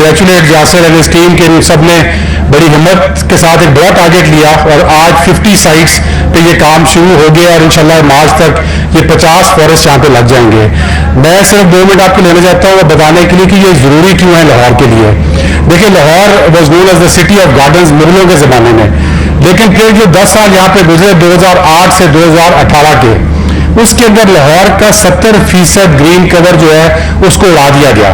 Congratulate Yasir and his team کہ ان سب نے بڑی ہمت کے ساتھ ایک بڑا ٹارگیٹ لیا اور آج 50 سائٹس پہ یہ کام شروع ہو گیا اور انشاءاللہ مارچ تک یہ 50 فارسٹ یہاں پہ لگ جائیں گے. میں صرف 2 منٹ آپ کو لینا چاہتا ہوں بتانے کے لیے کہ یہ ضروری کیوں ہے لاہور کے لیے. دیکھیں Lahore was known as the city of gardens مغلوں کے زمانے میں, لیکن پھر جو 10 سال یہاں پہ گزرے 2008 سے 2018 کے, اس کے اندر لاہور کا 70% گرین کور جو ہے اس کو اڑا دیا گیا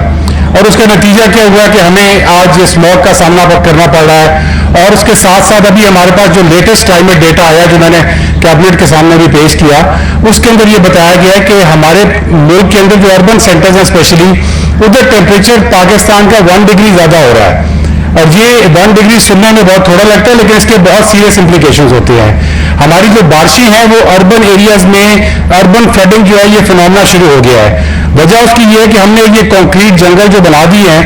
اور اس کا نتیجہ کیا ہوا کہ ہمیں آج اسموگ کا سامنا کرنا پڑ رہا ہے. اور اس کے ساتھ ساتھ ابھی ہمارے پاس جو لیٹسٹ کلائمیٹ ڈیٹا آیا جو میں نے کیبنٹ کے سامنے بھی پیش کیا, اس کے اندر یہ بتایا گیا ہے کہ ہمارے ملک کے اندر جو اربن سینٹرز ہیں اسپیشلی ادھر ٹیمپریچر پاکستان کا 1 ڈگری زیادہ ہو رہا ہے. اور یہ 1 ڈگری سننے میں بہت تھوڑا لگتا ہے لیکن اس کے بہت سیریس امپلیکیشنز ہوتے ہیں. ہماری جو بارشیں ہیں وہ اربن ایریاز میں اربن فلڈنگ جو ہے یہ فنومنا شروع ہو گیا ہے. وجہ اس کی یہ ہے کہ ہم نے یہ کنکریٹ جنگل جو بنا دی ہیں,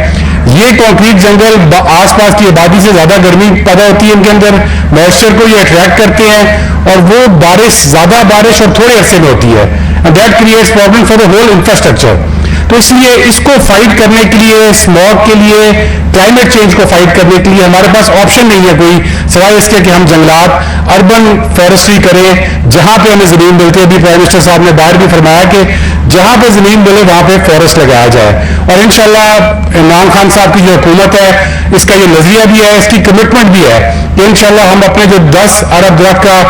یہ کنکریٹ جنگل آس پاس کی آبادی سے زیادہ گرمی پیدا ہوتی ہے ان کے اندر, موئسچر کو یہ اٹریکٹ کرتے ہیں اور وہ بارش زیادہ بارش اور تھوڑے عرصے میں ہوتی ہے. And that creates problem for the whole infrastructure. تو اس لیے اس کو فائٹ کرنے کے لیے, اسموگ کے لیے, کلائمیٹ چینج کو فائٹ کرنے کے لیے ہمارے پاس آپشن نہیں ہے کوئی سوائے اس کے کہ ہم جنگلات اربن فارسٹری کریں جہاں پہ ہمیں زمین ملتی ہے. ابھی پرائم منسٹر صاحب نے باہر بھی فرمایا کہ جہاں پہ زمین ملے وہاں پہ فارسٹ لگایا جائے. اور انشاءاللہ عمران خان صاحب کی جو حکومت ہے اس کا یہ نظریہ بھی ہے, اس کی کمٹمنٹ بھی ہے کہ انشاءاللہ ہم اپنے جو 10 ارب درخت کا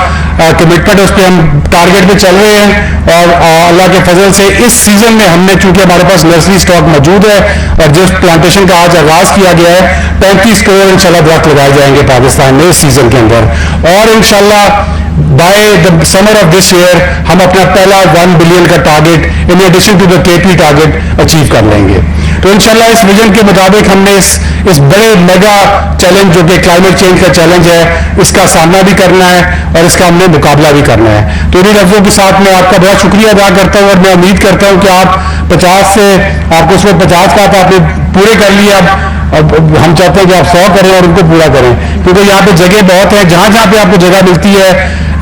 کمٹمنٹ ہے اس پہ ہم ٹارگیٹ پہ چل رہے ہیں. اور اللہ کے فضل سے اس سیزن میں ہم نے چونکہ ہمارے پاس نرسری اسٹاک موجود ہے اور جس پلانٹیشن کا آج آغاز کیا گیا ہے 35 کروڑ انشاءاللہ درخت لگائے جائیں گے پاکستان میں اس سیزن کے اندر. اور انشاءاللہ by the summer of this year ہم اپنا پہلا 1 بلین کا target in addition to the KP target achieve کر لیں گے. تو انشاءاللہ اس ویژن کے مطابق ہم نے اس بڑے میگا چیلنج جو کہ کلائمیٹ چینج کا چیلنج ہے اس کا سامنا بھی کرنا ہے اور اس کا ہم نے مقابلہ بھی کرنا ہے. تو انہیں لفظوں کے ساتھ میں آپ کا بہت شکریہ ادا کرتا ہوں اور میں امید کرتا ہوں کہ آپ 50 سے آپ کو اس وقت 50 کا آپ نے پورے کر لیے. اب ہم چاہتے ہیں کہ آپ 100 کریں اور ان کو پورا کریں کیونکہ یہاں پہ جگہ بہت ہے جہاں جہاں پہ آپ کو جگہ ملتی ہے.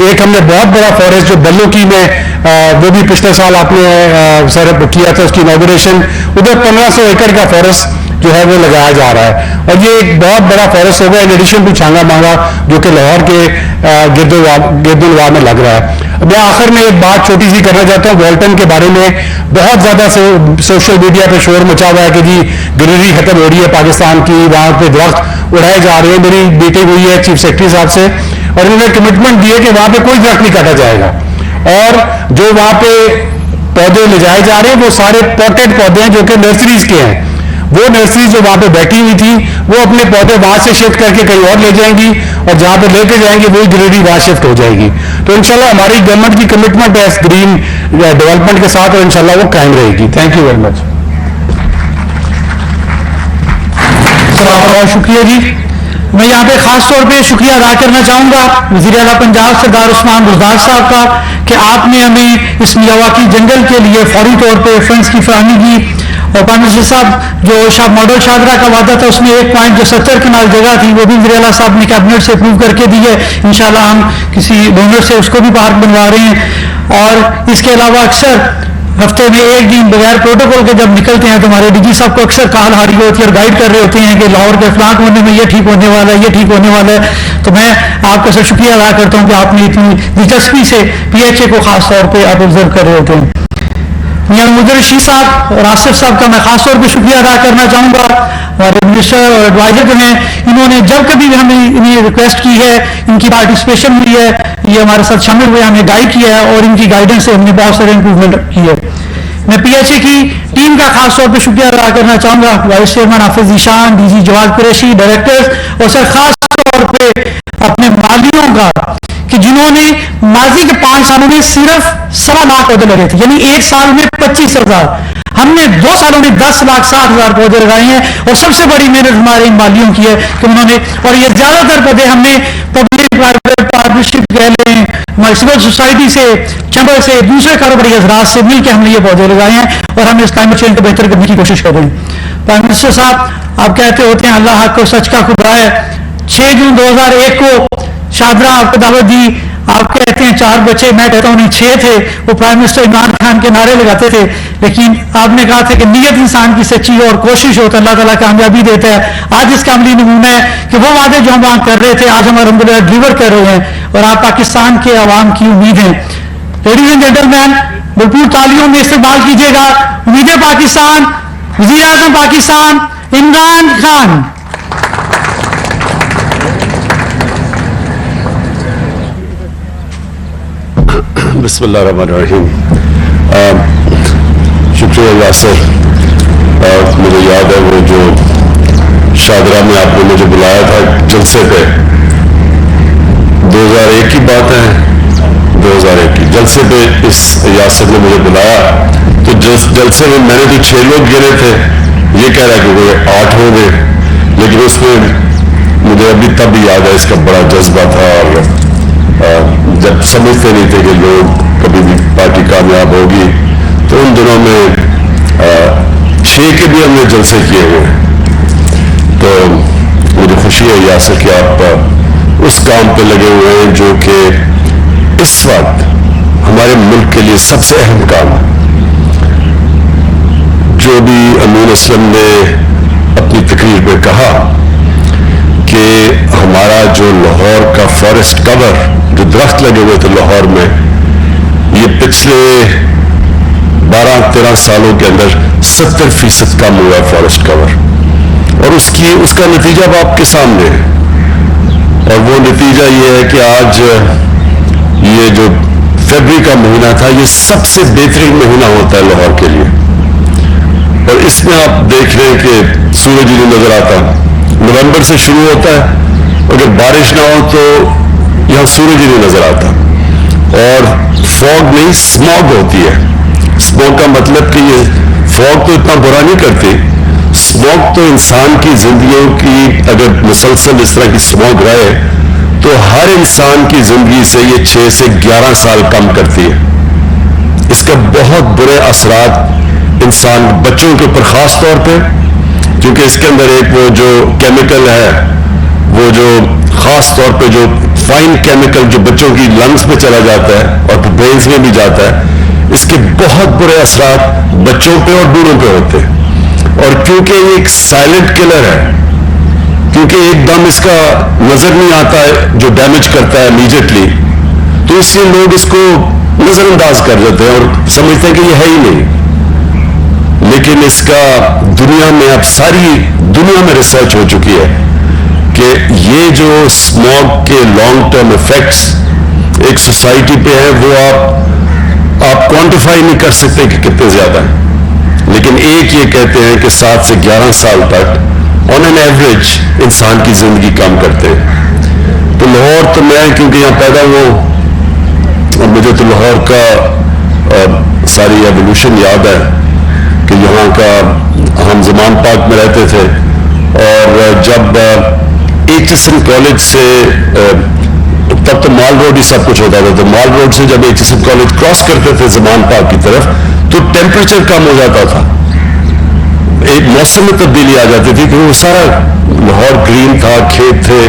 ایک ہم نے بہت بڑا فارسٹ جو بلو کی میں وہ بھی پچھلے سال آپ نے سر کیا تھا اس کی انوگریشن, ادھر 1500 ایکڑ کا فارسٹ جو ہے وہ لگایا جا رہا ہے اور یہ ایک بہت بڑا فارسٹ ہوگا ان ایڈیشن ٹو چھانگا مانگا جو کہ لاہور کے گرد الوا میں لگ رہا ہے. میں آخر میں ایک بات چھوٹی سی کرنا چاہتا ہوں والٹن کے بارے میں. بہت زیادہ سوشل میڈیا پہ شور مچا ہوا ہے کہ جی گرینری ختم ہو رہی ہے پاکستان کی, وہاں پہ درخت اڑائے جا رہے ہیں. میری میٹنگ ہوئی ہے چیف سیکرٹری صاحب سے اور انہوں نے کمٹمنٹ دی ہے کہ وہاں پہ کوئی درخت نہیں کاٹا جائے گا اور جو وہاں پہ پودے لے جائے جا رہے ہیں وہ سارے پوٹڈ پودے ہیں جو کہ نرسریز کے ہیں. وہ نرسریز جو وہاں پہ بیٹھی ہوئی تھی وہ اپنے پودے وہاں سے شفٹ کر کے کہیں اور لے جائیں گی اور جہاں پہ لے کے جائیں گے وہی گرینری وہاں شفٹ ہو جائے گی. تو انشاءاللہ ہماری گورنمنٹ کی کمٹمنٹ ہے اس گرین ڈیولپمنٹ کے ساتھ اور انشاءاللہ وہ قائم رہے گی. Thank you very much. بہت شکریہ جی. میں یہاں پہ خاص طور پہ شکریہ ادا کرنا چاہوں گا وزیر اعلیٰ پنجاب سردار عثمان بزدار صاحب کا کہ آپ نے ہمیں اس میاواکی جنگل کے لیے فوری طور پہ فنڈز کی فراہمی کی. اور پرائم منسٹر صاحب جو ماڈل شاہدرہ کا وعدہ تھا اس میں 1.70 کنال جگہ تھی وہ بھی وزیر اعلیٰ صاحب نے کیبنٹ سے اپروو کر کے دی ہے. انشاءاللہ ہم کسی ڈونر سے اس کو بھی پارک بنوا رہے ہیں. اور اس کے علاوہ اکثر ہفتے میں ایک دن بغیر پروٹوکول کے جب نکلتے ہیں تو ہمارے ڈی جی صاحب کو اکثر کال ہاری ہوتی ہے اور گائیڈ کر رہے ہوتے ہیں کہ لاہور کے فلاں کونے میں یہ ٹھیک ہونے والا ہے, یہ ٹھیک ہونے والا ہے. تو میں آپ کا سر شکریہ ادا کرتا ہوں کہ آپ نے اتنی دلچسپی سے PHA کو خاص طور پہ آپ آبزرو کر رہے ہوتے ہیں. میاں مدر رشید صاحب اور آصف صاحب کا میں خاص طور پہ شکریہ ادا کرنا چاہوں گا. ہمارے منسٹر اور ایڈوائزر جو ہیں انہوں نے جب کبھی بھی ہمیں انہیں ریکویسٹ کی ہے, ان کی پارٹیسپیشن ہوئی ہے, یہ ہمارے ساتھ شامل ہوئے, ہمیں گائیڈ کیا ہے اور ان کی گائیڈنس سے ہم نے بہت سارے امپروومنٹ کی ہے. میں PHA کی ٹیم کا خاص طور پہ شکریہ ادا کرنا چاہوں گا. وائس چیئرمین حافظ ذیشان, DG جواد قریشی, ڈائریکٹرز اور سر خاص طور پہ اپنے مالیوں کا کہ جنہوں نے ماضی کے 5 سالوں میں صرف 1.25 لاکھ پودے لگے تھے, یعنی 1 سال میں 25,000. ہم نے 2 سالوں میں 10,60,000 پودے لگائے ہیں اور سب سے بڑی محنت ہمارے ان مالیوں کی ہے کہ انہوں نے, اور یہ زیادہ تر پودے ہم نے پبلک پرائیویٹ پارٹنرشپ کہہ لیں, ہماری سول سوسائٹی سے, چیمبر سے, دوسرے کاروباری حضرات سے مل کے ہم نے یہ پودے لگائے ہیں اور ہم اس کلائمیٹ چینج کو بہتر کرنے کی کوشش کر رہے ہیں. پرائم منسٹر صاحب آپ کہتے ہوتے ہیں اللہ حق کو سچ کا خدا ہے. 6 جون 2001 کو شاہدرہ آپ کو دعوت دی, آپ کہتے ہیں 4 بچے، میں کہتا ہوں نہیں 6 تھے. وہ پرائم منسٹر عمران خان کے نعرے لگاتے تھے، لیکن آپ نے کہا تھا کہ نیت انسان کی سچی اور کوشش ہو تو اللہ تعالیٰ کامیابی دیتا ہے. آج اس کا عملی نمونہ ہے کہ وہ وعدے جو ہم وہاں کر رہے تھے آج ہم الحمدللہ ڈلیور کر رہے ہیں، اور آپ پاکستان کے عوام کی امید ہیں. لیڈیز اینڈ جینٹلمین، بھرپور تالیوں میں استقبال کیجیے گا امید پاکستان، وزیر اعظم پاکستان عمران خان. بسم اللہ الرحمن الرحیم. شکریہ یاسر. مجھے یاد ہے وہ جو شادرہ میں آپ نے مجھے بلایا تھا جلسے پہ، 2001 کی بات ہے، 2001 کی جلسے پہ اس یاسر نے مجھے بلایا. تو جلسے میں نے تو 6 لوگ گنے تھے، یہ کہہ رہا کہ وہ 8 ہو گئے، لیکن اس میں مجھے ابھی تب بھی یاد ہے اس کا بڑا جذبہ تھا. اور جب سمجھتے نہیں تھے کہ لوگ کبھی بھی پارٹی کامیاب ہوگی، تو ان دنوں میں 6 کے بھی ہم نے جلسے کیے ہوئے. تو مجھے خوشی ہے یاسر کہ آپ اس کام پہ لگے ہوئے ہیں جو کہ اس وقت ہمارے ملک کے لیے سب سے اہم کام ہے. جو بھی امین اسلم نے اپنی تقریر میں کہا کہ ہمارا جو لاہور کا فارسٹ کور، جو درخت لگے ہوئے تھے لاہور میں، یہ پچھلے 12-13 سالوں کے اندر 70% کم ہوا ہے فارسٹ کور. اور اس کا نتیجہ اب آپ کے سامنے ہے. اور وہ نتیجہ یہ ہے کہ آج یہ جو فیبری کا مہینہ تھا، یہ سب سے بہترین مہینہ ہوتا ہے لاہور کے لیے. اور اس میں آپ دیکھ رہے ہیں کہ سورج ہی نہیں نظر آتا. نومبر سے شروع ہوتا ہے، اگر بارش نہ ہو تو یہاں سورج ہی نہیں نظر آتا. اور فوگ نہیں، اسموگ ہوتی ہے. اسموگ کا مطلب کہ یہ فوگ تو اتنا برا نہیں کرتی، اسموگ تو انسان کی زندگیوں کی اگر مسلسل اس طرح کی اسموگ رہے تو ہر انسان کی زندگی سے یہ 6 سے 11 سال کم کرتی ہے. اس کا بہت برے اثرات انسان بچوں کے اوپر خاص طور پہ، کیونکہ اس کے اندر ایک وہ جو کیمیکل ہے، وہ جو خاص طور پہ جو فائن کیمیکل جو بچوں کی لنگز میں چلا جاتا ہے اور برینز میں بھی جاتا ہے، اس کے بہت برے اثرات بچوں پہ اور بوڑھوں پہ ہوتے ہیں. اور کیونکہ یہ ایک سائلنٹ کلر ہے، کیونکہ ایک دم اس کا نظر نہیں آتا ہے جو ڈیمیج کرتا ہے امیجیٹلی، تو اس لیے لوگ اس کو نظر انداز کر دیتے ہیں اور سمجھتے ہیں کہ یہ ہے ہی نہیں. لیکن اس کا دنیا میں اب ساری دنیا میں ریسرچ ہو چکی ہے کہ یہ جو اسموگ کے لانگ ٹرم ایفیکٹس ایک سوسائٹی پہ ہیں، وہ آپ کوانٹیفائی نہیں کر سکتے کہ کتنے زیادہ ہیں. لیکن ایک یہ کہتے ہیں کہ 7 سے 11 سال تک آن این ایوریج انسان کی زندگی کم کرتے ہیں. تو لاہور تو میں کیونکہ یہاں پیدا ہوں، مجھے تو لاہور کا ساری ایولیوشن یاد ہے کہ یہاں کا ہم زمان پاک میں رہتے تھے. اور جب ایچ ایس ایم کالج سے، تب تو مال روڈ ہی سب کچھ ہوتا تھا، تو مال روڈ سے جب H S M college cross کرتے تھے زمان پاک کی طرف تو ٹیمپریچر کم ہو جاتا تھا. ایک موسم میں تبدیلی آ جاتی تھی کہ وہ سارا لاہور گرین تھا، کھیت تھے.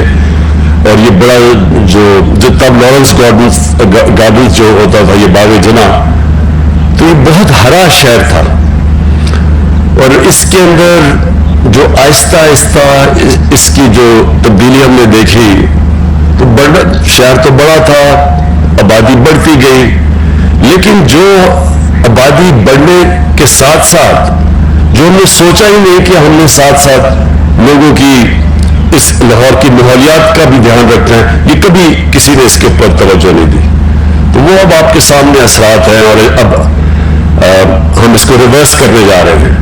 اور یہ بڑا جو تب لارنس گارڈنز جو ہوتا تھا، یہ باغ جنا، تو یہ بہت ہرا شہر تھا. اور اس کے اندر جو آہستہ آہستہ اس کی جو تبدیلی ہم نے دیکھی، تو شہر تو بڑا تھا، آبادی بڑھتی گئی، لیکن جو آبادی بڑھنے کے ساتھ ساتھ جو ہم نے سوچا ہی نہیں کہ ہم نے ساتھ ساتھ لوگوں کی اس لاہور کی ماحولیات کا بھی دھیان رکھنا ہے، یہ کبھی کسی نے اس کے اوپر توجہ نہیں دی. تو وہ اب آپ کے سامنے اثرات ہیں اور اب ہم اس کو ریورس کرنے جا رہے ہیں.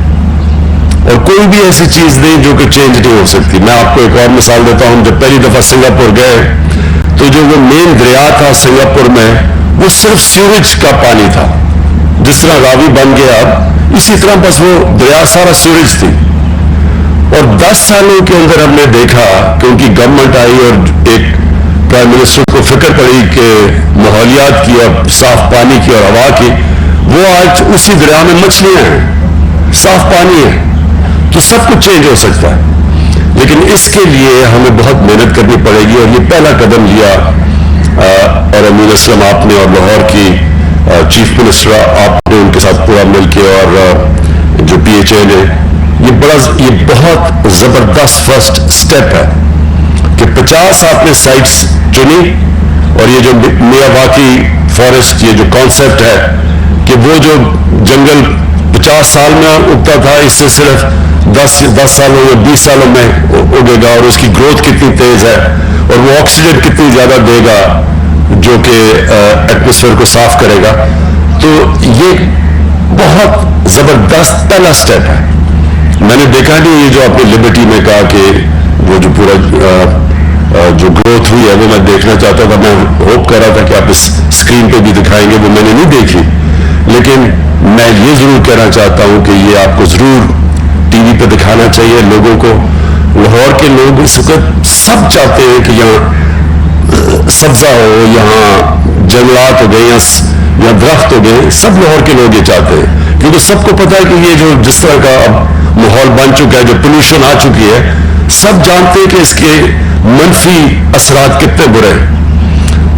اور کوئی بھی ایسی چیز نہیں جو کہ چینج نہیں ہو سکتی. میں آپ کو ایک اور مثال دیتا ہوں. جب پہلی دفعہ سنگاپور گئے تو جو وہ مین دریا تھا سنگاپور میں، وہ صرف سیوریج کا پانی تھا. جس طرح راوی بن گیا اب، اسی طرح بس وہ دریا سارا سیوریج تھی. اور 10 سالوں کے اندر ہم نے دیکھا کہ ان کی گورنمنٹ آئی اور ایک پرائم منسٹر کو فکر پڑی کہ ماحولیات کی اور صاف پانی کی اور ہوا کی. وہ آج اسی دریا میں مچھلیاں ہیں، صاف پانی ہے. تو سب کچھ چینج ہو سکتا ہے، لیکن اس کے لیے ہمیں بہت محنت کرنی پڑے گی. اور یہ پہلا قدم لیا اور امین اسلم آپ نے اور لاہور کی چیف منسٹر آپ نے ان کے ساتھ پورا مل کے اور جو پی ایچ اے نے یہ بہت زبردست فرسٹ سٹیپ ہے کہ 50 آپ نے سائٹس چنی اور یہ جو میاواکی فارسٹ یہ جو کانسیپٹ ہے کہ وہ جو جنگل 50 سال میں اگتا تھا اس سے صرف 10 سالوں یا 20 سالوں میں اگے گا اور اس کی گروتھ کتنی تیز ہے اور وہ آکسیجن کتنی زیادہ دے گا جو کہ ایٹماسفیئر کو صاف کرے گا. تو یہ بہت زبردست پہلا سٹیپ ہے. میں نے دیکھا نہیں یہ جو آپ نے لبرٹی میں کہا کہ وہ جو پورا جو گروتھ ہوئی ہے وہ میں دیکھنا چاہتا تھا. میں ہوپ کر رہا تھا کہ آپ اس اسکرین پہ بھی دکھائیں گے, وہ میں نے نہیں دیکھی. لیکن میں یہ ضرور کہنا چاہتا ہوں کہ یہ آپ کو ضرور ٹی وی پہ دکھانا چاہیے لوگوں کو. لاہور کے لوگ اس وقت سب چاہتے ہیں کہ یہاں سبزہ ہو, یہاں جنگلات ہو گئے, یہاں درخت ہو گئے. سب لاہور کے لوگ یہ چاہتے ہیں کیونکہ سب کو پتا ہے کہ یہ جو جس طرح کا اب ماحول بن چکا ہے, جو پولوشن آ چکی ہے, سب جانتے ہیں کہ اس کے منفی اثرات کتنے برے ہیں.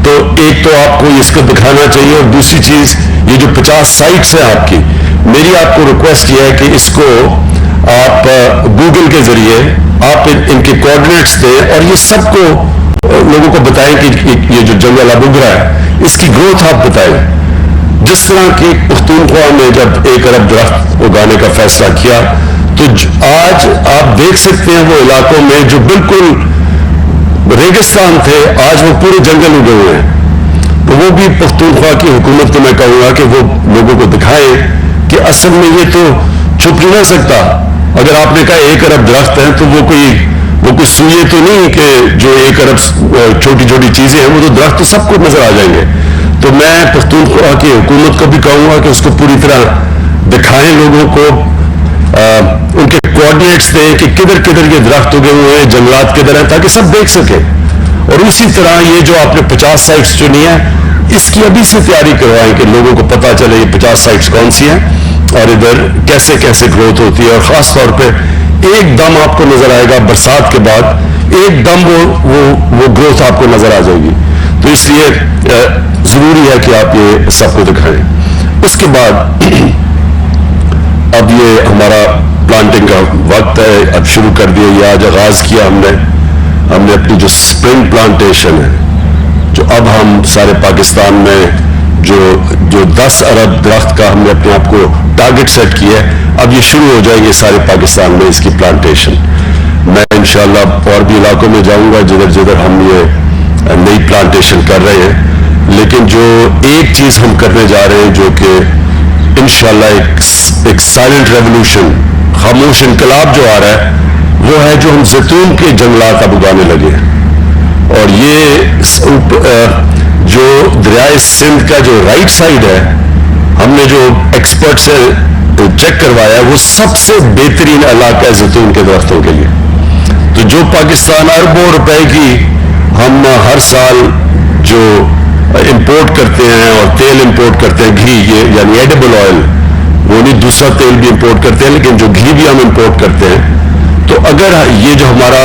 تو ایک تو آپ کو اس کو دکھانا چاہیے اور دوسری چیز یہ جو 50 سائٹس ہیں آپ کی, میری آپ کو ریکویسٹ یہ ہے کہ اس کو آپ گوگل کے ذریعے آپ ان کے کوآرڈینیٹس دیں اور یہ سب کو لوگوں کو بتائیں کہ یہ جو جنگل اب اگ رہا ہے اس کی گروتھ آپ بتائیں. جس طرح کی پختونخوا نے جب 1 ارب درخت اگانے کا فیصلہ کیا تو آج آپ دیکھ سکتے ہیں وہ علاقوں میں جو بالکل ریگستان تھے آج وہ پورے جنگل اگے ہوئے ہیں. تو وہ بھی پختونخوا کی حکومت کو میں کہوں گا کہ وہ لوگوں کو دکھائیں کہ اصل میں یہ تو چھپ نہیں رہ سکتا. اگر آپ نے کہا 1 ارب درخت ہیں تو وہ کوئی سوئے تو نہیں کہ جو 1 ارب چھوٹی چھوٹی چیزیں ہیں, وہ تو درخت تو سب کو نظر آ جائیں گے. تو میں پختونخوا کی حکومت کو بھی کہوں گا کہ اس کو پوری طرح دکھائیں لوگوں کو, ان کے کوآرڈینیٹس دیں کہ کدھر کدھر یہ درخت اگے ہوئے ہیں, جنگلات کدھر ہیں, تاکہ سب دیکھ سکیں. اور اسی طرح یہ جو آپ نے 50 سائٹس چنی ہیں اس کی ابھی سے تیاری کروائیں کہ لوگوں کو پتا چلے یہ 50 سائٹس کون سی ہیں اور ادھر کیسے کیسے گروتھ ہوتی ہے. اور خاص طور پہ ایک دم آپ کو نظر آئے گا برسات کے بعد, ایک دم وہ گروتھ آپ کو نظر آ جائے گی. تو اس لیے ضروری ہے کہ آپ یہ سب کو دکھائیں. اس کے بعد اب یہ ہمارا پلانٹنگ کا وقت ہے, اب شروع کر دیا, یہ آج آغاز کیا ہم نے اپنی جو سپرنگ پلانٹیشن ہے جو اب ہم سارے پاکستان میں جو 10 ارب درخت کا ہم نے اپنے آپ کو ٹارگٹ سیٹ کیا ہے, اب یہ شروع ہو جائیں گے سارے پاکستان میں اس کی پلانٹیشن. میں انشاءاللہ اور بھی علاقوں میں جاؤں گا جدھر جدھر ہم یہ نئی پلانٹیشن کر رہے ہیں. لیکن جو ایک چیز ہم کرنے جا رہے ہیں جو کہ انشاءاللہ ایک سائلنٹ ریولوشن, خاموش انقلاب جو آ رہا ہے, وہ ہے جو ہم زیتون کے جنگلات اب اگانے لگے ہیں. اور یہ جو دریائے سندھ کا جو رائٹ سائڈ ہے, ہم نے جو ایکسپرٹ سے چیک کروایا ہے, وہ سب سے بہترین علاقہ ہے زیتون کے درختوں کے لیے. تو جو پاکستان اربوں روپے کی ہم ہر سال جو امپورٹ کرتے ہیں اور تیل امپورٹ کرتے ہیں, گھی یہ یعنی ایڈیبل آئل, وہ نہیں دوسرا تیل بھی امپورٹ کرتے ہیں لیکن جو گھی بھی ہم امپورٹ کرتے ہیں, تو اگر یہ جو ہمارا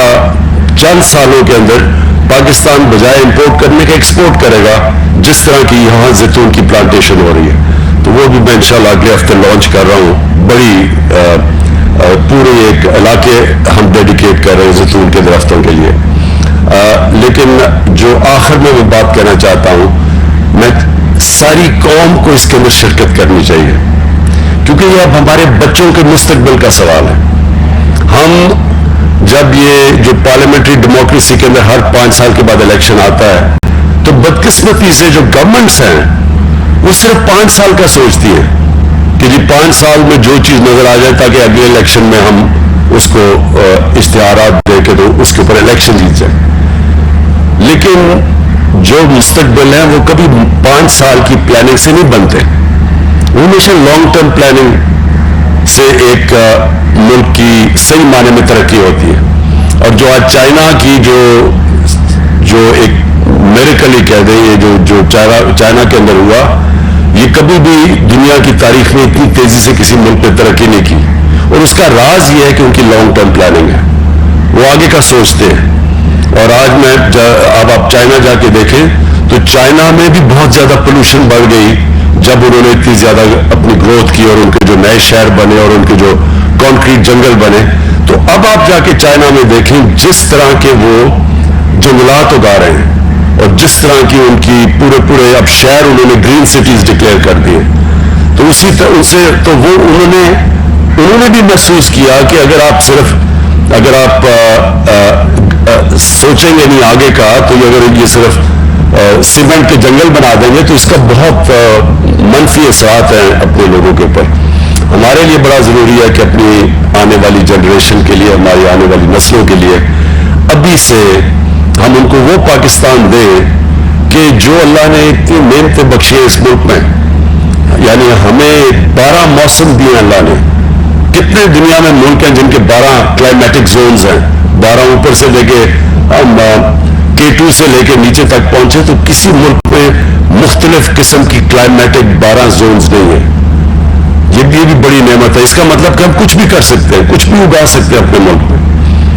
چند سالوں کے اندر پاکستان بجائے امپورٹ کرنے کے ایکسپورٹ کرے گا جس طرح کی یہاں زیتون کی پلانٹیشن ہو رہی ہے, تو وہ بھی میں انشاءاللہ اگلے ہفتے لانچ کر رہا ہوں. بڑی پورے ایک علاقے ہم ڈیڈیکیٹ کر رہے ہیں زیتون کے درختوں کے لیے. لیکن جو آخر میں وہ بات کہنا چاہتا ہوں, میں ساری قوم کو اس کے اندر شرکت کرنی چاہیے کیونکہ یہ اب ہمارے بچوں کے مستقبل کا سوال ہے. ہم جب یہ جو پارلیمنٹری ڈیموکریسی کے اندر ہر 5 سال کے بعد الیکشن آتا ہے تو بدقسمتی سے جو گورنمنٹس ہیں وہ صرف 5 سال کا سوچتی ہیں کہ جی 5 سال میں جو چیز نظر آ جائے تاکہ اگلے الیکشن میں ہم اس کو اشتہارات دے کے تو اس کے اوپر الیکشن جیت جائیں. لیکن جو مستقبل ہیں وہ کبھی 5 سال کی پلاننگ سے نہیں بنتے, وہ ہمیشہ لانگ ٹرم پلاننگ سے ایک ملک کی صحیح معنی میں ترقی ہوتی ہے. اور جو آج چائنا کی جو ایک میریکل ہی کہہ دیں, یہ جو چائنا کے اندر ہوا, یہ کبھی بھی دنیا کی تاریخ میں اتنی تیزی سے کسی ملک پہ ترقی نہیں کی. اور اس کا راز یہ ہے کہ ان کی لانگ ٹرم پلاننگ ہے, وہ آگے کا سوچتے ہیں. اور آج اب آپ چائنا جا کے دیکھیں تو چائنا میں بھی بہت زیادہ پولوشن بڑھ گئی جب انہوں نے اتنی زیادہ اپنی گروتھ کی اور ان کے جو نئے شہر بنے اور ان کے جو کانکریٹ جنگل بنے. تو اب آپ جا کے چائنا میں دیکھیں جس طرح کے وہ جنگلات اگا رہے ہیں اور جس طرح کی ان کی پورے اب شہر انہوں نے گرین سٹیز ڈکلیئر کر دیے. تو اسی طرح سے تو وہ انہوں نے بھی محسوس کیا کہ اگر آپ سوچیں گے نہیں آگے کا تو اگر یہ صرف سیمنٹ کے جنگل بنا دیں گے تو اس کا بہت منفی اثرات ہیں اپنے لوگوں کے اوپر. ہمارے لیے بڑا ضروری ہے کہ اپنی آنے والی جنریشن کے لیے, ہماری آنے والی نسلوں کے لیے ابھی سے ہم ان کو وہ پاکستان دیں کہ جو اللہ نے اتنی نعمتیں بخشی ہیں اس ملک میں. یعنی ہمیں 12 موسم دیے اللہ نے. کتنے دنیا میں ملک ہیں جن کے 12 کلائمیٹک زونز ہیں, 12 اوپر سے لے کے ہم K2 سے لے کے نیچے تک پہنچے, تو کسی ملک میں مختلف قسم کی کلائمیٹک 12 زونز نہیں ہیں. یہ بھی بڑی نعمت ہے. اس کا مطلب کہ ہم کچھ بھی کر سکتے ہیں, کچھ بھی اگا سکتے ہیں اپنے ملک میں.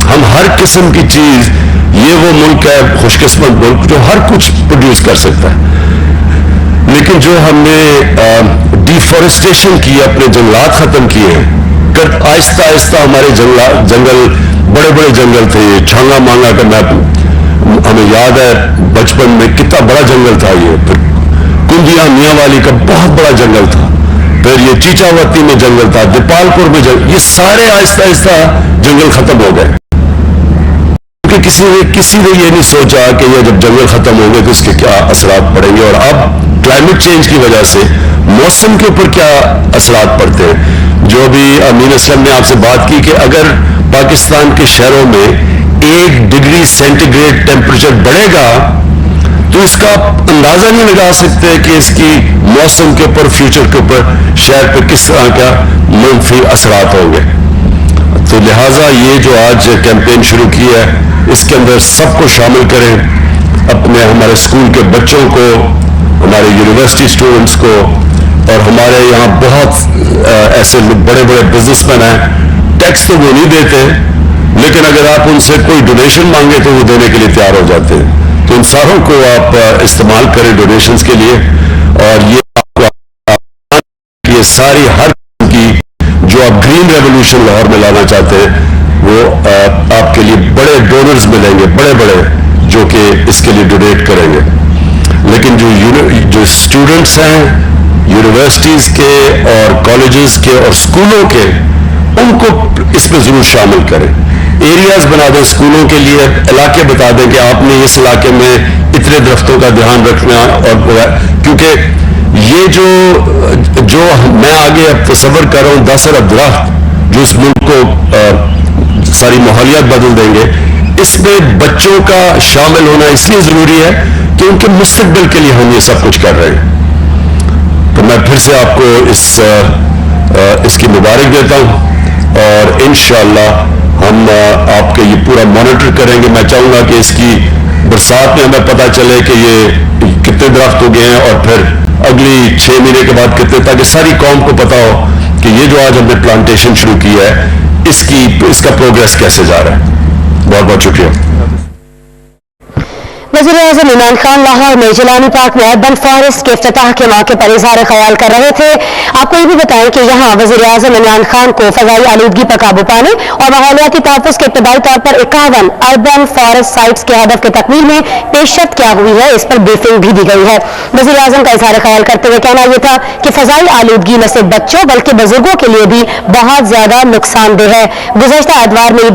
ہم ہر قسم کی چیز, یہ وہ ملک ہے خوش قسمت ملک جو ہر کچھ پروڈیوس کر سکتا ہے. لیکن جو ہم نے ڈیفارسٹیشن کی, اپنے جنگلات ختم کیے ہیں, آہستہ آہستہ ہمارے جنگل بڑے بڑے جنگل تھے. چھانگا مانگا کا ہمیں یاد ہے بچپن میں کتنا بڑا جنگل تھا. یہ پھر کنڈیا میاں والی کا بہت بڑا جنگل تھا. پھر یہ چیچاوتی میں جنگل تھا, دیپال پور میں جنگل. یہ سارے آہستہ آہستہ جنگل ختم ہو گئے کیونکہ کسی نے یہ نہیں سوچا کہ یہ جب جنگل ختم ہوں گے تو اس کے کیا اثرات پڑیں گے, اور اب کلائمیٹ چینج کی وجہ سے موسم کے اوپر کیا اثرات پڑتے ہیں. جو بھی امین اسلم نے آپ سے بات کی کہ اگر پاکستان کے شہروں میں 1 ڈگری سینٹی گریڈ ٹیمپریچر بڑھے گا تو اس کا اندازہ نہیں لگا سکتے کہ اس کی موسم کے اوپر, فیوچر کے اوپر, شہر پہ کس طرح کا منفی اثرات ہوں گے. تو لہٰذا یہ جو آج کیمپین شروع کی ہے اس کے اندر سب کو شامل کریں, اپنے ہمارے اسکول کے بچوں کو, ہمارے یونیورسٹی اسٹوڈنٹس کو, اور ہمارے یہاں بہت ایسے بڑے بڑے بزنس مین ہیں. ٹیکس تو وہ نہیں دیتے لیکن اگر آپ ان سے کوئی ڈونیشن مانگے تو وہ دینے کے لیے تیار ہو جاتے ہیں. تو ان ساروں کو آپ استعمال کریں ڈونیشنز کے لیے. اور یہ ساری ہر کی جو آپ گرین ریولوشن لاہور میں لانا چاہتے ہیں وہ آپ کے لیے بڑے ڈونرز ملیں گے, بڑے بڑے, جو کہ اس کے لیے ڈونیٹ کریں گے. لیکن جو اسٹوڈنٹس ہیں یونیورسٹیز کے اور کالجز کے اور اسکولوں کے, ان کو اس میں ضرور شامل کریں. ایریاز بنا دیں اسکولوں کے لیے, علاقے بتا دیں کہ آپ نے اس علاقے میں اتنے درختوں کا دھیان رکھنا. اور کیونکہ یہ جو میں آگے اب تصور کر رہا ہوں 10 ارب درخت جو اس ملک کو ساری ماحولیات بدل دیں گے, اس میں بچوں کا شامل ہونا اس لیے ضروری ہے کہ ان کے مستقبل کے لیے ہم یہ سب کچھ کر رہے ہیں. تو میں پھر سے آپ کو اس کی مبارک دیتا ہوں اور انشاءاللہ ہم آپ کے یہ پورا مانیٹر کریں گے. میں چاہوں گا کہ اس کی برسات میں ہمیں پتہ چلے کہ یہ کتنے درخت ہو گئے ہیں اور پھر اگلی 6 مہینے کے بعد کتنے, تاکہ ساری قوم کو پتا ہو کہ یہ جو آج ہم نے پلانٹیشن شروع کی ہے اس کا پروگریس کیسے جا رہا ہے. بہت بہت شکریہ. وزیر اعظم عمران خان لاہور میں جیلانی پارک میں اربن فارسٹ کے افتتاح کے موقع پر اظہار خیال کر رہے تھے. آپ کو یہ بھی بتائیں کہ یہاں وزیر اعظم عمران خان کو فضائی آلودگی پر قابو پانے اور ماحولیاتی تحفظ کے ابتدائی طور پر 51 اربن فارسٹ سائٹس کے ہدف کی تکمیل میں پیشرفت کیا ہوئی ہے, اس پر بریفنگ بھی دی گئی ہے. وزیر اعظم کا اظہار خیال کرتے ہوئے کہنا یہ تھا کہ فضائی آلودگی نہ صرف بچوں بلکہ بزرگوں کے لیے بھی بہت زیادہ نقصان دہ ہے. گزشتہ اتوار میں